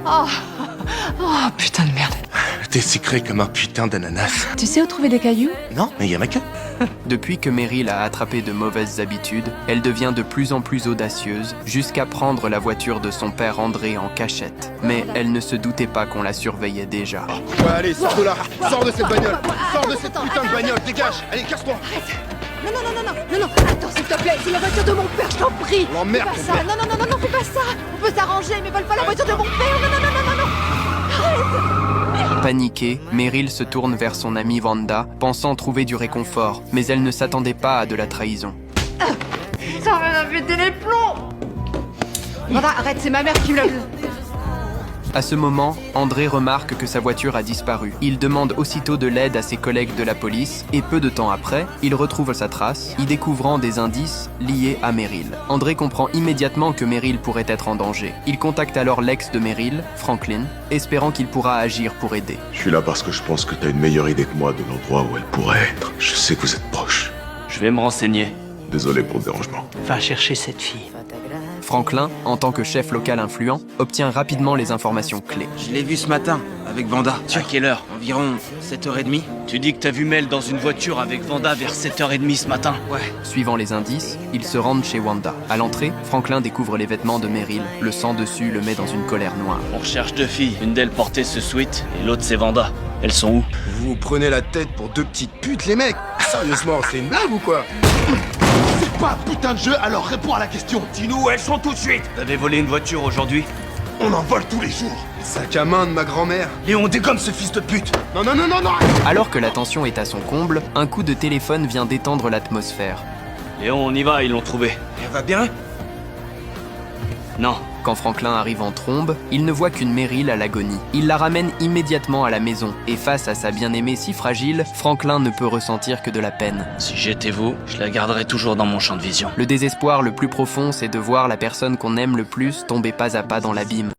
Oh, oh putain de merde. T'es sucré comme un putain d'ananas. Tu sais où trouver des cailloux? Non, mais y a ma queue. Depuis que Meryl a attrapé de mauvaises habitudes, elle devient de plus en plus audacieuse, jusqu'à prendre la voiture de son père André en cachette. Mais elle ne se doutait pas qu'on la surveillait déjà. Ouais, allez, sors de là. Sors de cette bagnole. Sors de cette putain de bagnole. Dégage. Allez, casse-toi. Non, attends, s'il te plaît, c'est la voiture de mon père, je t'en prie. L'emmerde, Fais pas ça, non, fais pas ça. On peut s'arranger, mais vole pas la voiture de mon père, non. Paniquée, Meryl se tourne vers son amie Wanda, pensant trouver du réconfort, mais elle ne s'attendait pas à de la trahison. Ça va péter les plombs. Wanda, arrête, c'est ma mère qui me l'a... À ce moment, André remarque que sa voiture a disparu. Il demande aussitôt de l'aide à ses collègues de la police et peu de temps après, il retrouve sa trace, y découvrant des indices liés à Meryl. André comprend immédiatement que Meryl pourrait être en danger. Il contacte alors l'ex de Meryl, Franklin, espérant qu'il pourra agir pour aider. Je suis là parce que je pense que t'as une meilleure idée que moi de l'endroit où elle pourrait être. Je sais que vous êtes proches. Je vais me renseigner. Désolé pour le dérangement. Va chercher cette fille. Franklin, en tant que chef local influent, obtient rapidement les informations clés. Je l'ai vu ce matin, avec Vanda. À quelle heure? Environ 7h30. Tu dis que t'as vu Mel dans une voiture avec Vanda vers 7h30 ce matin? Ouais. Suivant les indices, ils se rendent chez Wanda. À l'entrée, Franklin découvre les vêtements de Meryl. Le sang dessus le met dans une colère noire. On recherche deux filles. Une d'elles portait ce sweat et l'autre c'est Vanda. Elles sont où? Vous vous prenez la tête pour deux petites putes, les mecs. Sérieusement, c'est une blague ou quoi? C'est pas un putain de jeu, alors réponds à la question. Dis-nous où elles sont tout de suite. T'avais volé une voiture aujourd'hui? On en vole tous les jours. Sac à main de ma grand-mère. Léon, dégomme ce fils de pute. Non. Alors que la tension est à son comble, un coup de téléphone vient détendre l'atmosphère. Léon, on y va, ils l'ont trouvé. Elle va bien? Non. Quand Franklin arrive en trombe, il ne voit qu'une Meryl à l'agonie. Il la ramène immédiatement à la maison, et face à sa bien-aimée si fragile, Franklin ne peut ressentir que de la peine. Si j'étais vous, je la garderais toujours dans mon champ de vision. Le désespoir le plus profond, c'est de voir la personne qu'on aime le plus tomber pas à pas dans l'abîme.